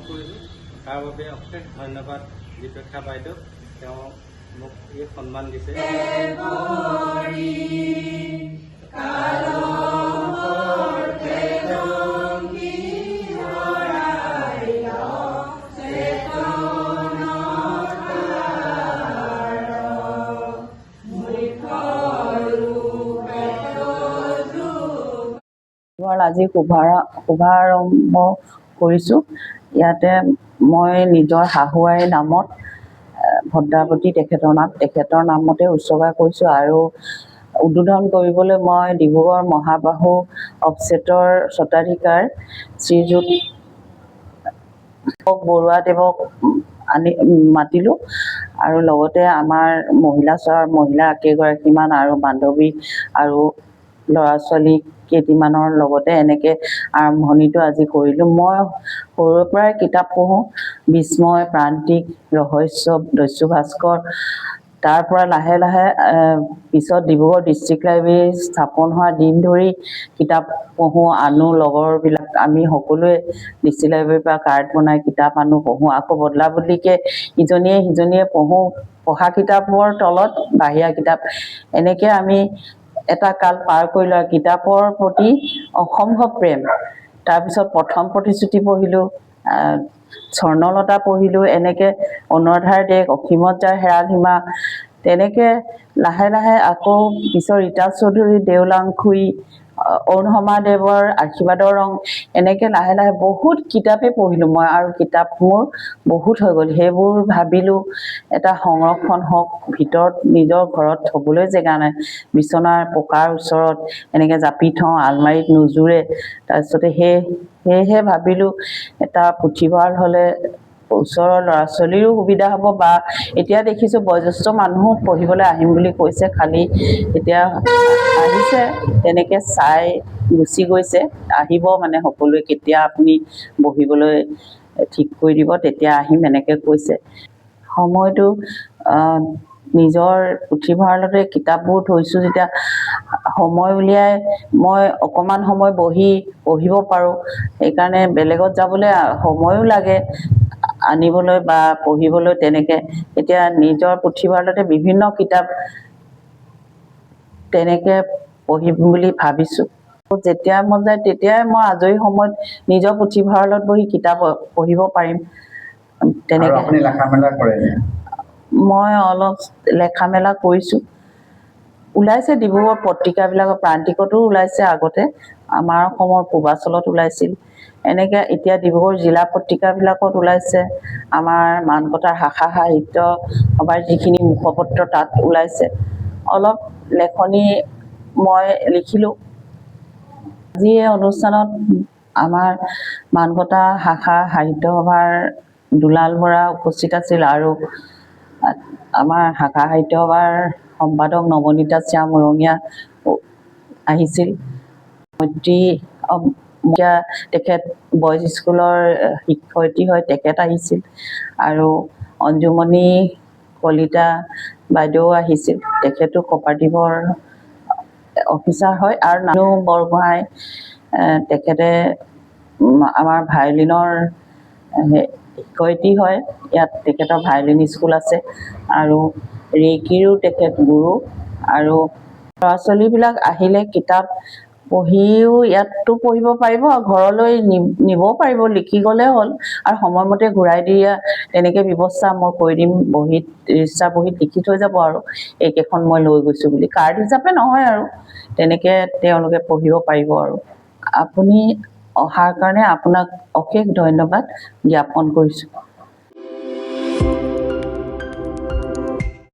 কৰিলোঁ। তাৰ বাবে অশেষ ধন্যবাদ দীপেক্ষা বাইদেউ, তেওঁ মোক এই সন্মান দিছে। আজি শুভাৰম্ভ কৰিছোঁ। ইয়াতে মই নিজৰ শাহুৱাইৰ নামত ভদ্ৰাৱতী তেখেতৰ নামতে উৎসৰ্গা কৰিছোঁ আৰু উদ্বোধন কৰিবলৈ মই ডিব্ৰুগড় মহাবাহু অফছেটৰ স্বত্বাধিকাৰ শ্ৰীযুত বৰুৱাদেৱক মাতিলোঁ আৰু লগতে আমাৰ মহিলা কেইগৰাকীমান আৰু বান্ধৱী আৰু ল'ৰা ছোৱালী কেইটিমানৰ লগতে এনেকৈ আৰম্ভণিটো আজি কৰিলোঁ। মই সৰুৰে পৰাই কিতাপ পঢ়োঁ, বিস্ময়, প্ৰান্তিক, ৰহস্য, দস্যু ভাস্কৰ। তাৰ পৰা লাহে লাহে পিছত ডিব্ৰুগড় ডিষ্ট্ৰিক্ট লাইব্ৰেৰী স্থাপন হোৱা দিন ধৰি কিতাপ পঢ়োঁ, আনো। লগৰবিলাক আমি সকলোৱে ডিষ্ট্ৰিক্ট লাইব্ৰেৰীৰ পৰা কাৰ্ড বনাই কিতাপ আনো, পঢ়োঁ। আকৌ বদলা বদলিকৈ ইজনীয়ে পঢ়োঁ। পঢ়া কিতাপৰ তলত বাহিৰা কিতাপ, এনেকৈ আমি এটা কাল পাৰ কৰিলোঁ। আৰু কিতাপৰ প্ৰতি অসম্ভৱ প্ৰেম। তাৰপিছত প্ৰথম প্ৰতিশ্ৰুতি পঢ়িলোঁ, স্বৰ্ণলতা পঢ়িলোঁ, এনেকৈ অনুৰাধাৰ দেশ, অসীমত যাৰ হেৰাল সীমা, তেনেকৈ লাহে লাহে আকৌ পিছত ৰীতা চৌধুৰী, দেওলাংখুই, অৰুণসমাদেৱৰ আশীৰ্বাদৰ ৰং, এনেকৈ লাহে লাহে বহুত কিতাপেই পঢ়িলোঁ মই। আৰু কিতাপ মোৰ বহুত হৈ গ'ল। সেইবোৰ ভাবিলোঁ এটা সংৰক্ষণ হওক, ভিতৰত নিজৰ ঘৰত থ'বলৈ জেগা নাই, বিচনাৰ পকাৰ ওচৰত এনেকৈ জাপি থওঁ, আলমাৰীত নোজোৰে। তাৰপিছতে সেয়েহে ভাবিলোঁ এটা পুথিভঁৰাল হ'লে ওচৰৰ ল'ৰা ছোৱালীৰো সুবিধা হ'ব, বা এতিয়া দেখিছোঁ বয়োজ্যেষ্ঠ মানুহো পঢ়িবলৈ আহিম বুলি কৈছে, খালি এতিয়া আহিছে, তেনেকৈ চাই গুচি গৈছে। আহিব মানে সকলোৱে, কেতিয়া আপুনি বহিবলৈ ঠিক কৰি দিব তেতিয়া আহিম এনেকৈ কৈছে। সময়টো নিজৰ পুথিভঁৰালতে কিতাপবোৰ থৈছোঁ যেতিয়া, সময় উলিয়াই মই অকণমান সময় পঢ়িব পাৰোঁ। সেইকাৰণে বেলেগত যাবলৈ সময়ো লাগে আনিবলৈ বা পঢ়িবলৈ। তেনেকৈ এতিয়া নিজৰ পুথিভঁৰালতে বিভিন্ন কিতাপ তেনেকৈ পঢ়িম বুলি ভাবিছোঁ। যেতিয়া মন যায় তেতিয়াই মই আজৰি সময়ত নিজৰ পুথিভঁৰালত বহি কিতাপ পঢ়িব পাৰিম। তেনেকৈ মই অলপ লেখা মেলা কৰিছোঁ। ওলাইছে ডিব্ৰুগড় পত্ৰিকাবিলাকত, প্ৰান্তিকতো ওলাইছে আগতে, আমাৰ অসমৰ পূৰ্বাঞ্চলত ওলাইছিল। এনেকৈ এতিয়া ডিব্ৰুগড় জিলা পত্ৰিকাবিলাকত ওলাইছে। আমাৰ মানকটাৰ শাখা সাহিত্য সভাৰ যিখিনি মুখপত্ৰ তাত ওলাইছে। অলপ লেখনি মই লিখিলোঁ। আজি এই অনুষ্ঠানত আমাৰ মানকটা শাখা সাহিত্য সভাৰ দুলাল বৰা উপস্থিত আছিল আৰু আমাৰ শাখা সাহিত্য সভাৰ সম্পাদক নৱনীতা শ্যামৰঙীয়া আহিছিল। তেখেত বইজ স্কুলৰ শিক্ষয়িত্ৰী হয়, তেখেত আহিছিল। আৰু অঞ্জুমণি কলিতা বাইদেউ আহিছিল, তেখেতো কপাৰটিভৰ অফিচাৰ হয়। আৰু নানু বৰগোহাঁই, তেখেতে আমাৰ ভায়লিনৰ শিক্ষয়িত্ৰী হয়, ইয়াত তেখেতৰ ভায়লিন স্কুল আছে। আৰু ৰেইকিৰো তেখেত গুৰু। আৰু ল'ৰা ছোৱালীবিলাক আহিলে কিতাপ পঢ়িও ইয়াতো পঢ়িব পাৰিব, আৰু ঘৰলৈ নিবও পাৰিব, লিখি গ'লে হ'ল। আৰু সময়মতে ঘূৰাই দিয়া তেনেকৈ ব্যৱস্থা মই কৰি দিম। ৰেজিষ্টাৰ বহীত লিখি থৈ যাব আৰু এইকেইখন মই লৈ গৈছোঁ বুলি, কাৰ্ড হিচাপে নহয় আৰু তেনেকৈ তেওঁলোকে পঢ়িব পাৰিব। আৰু আপুনি অহাৰ কাৰণে আপোনাক অশেষ ধন্যবাদ জ্ঞাপন কৰিছোঁ।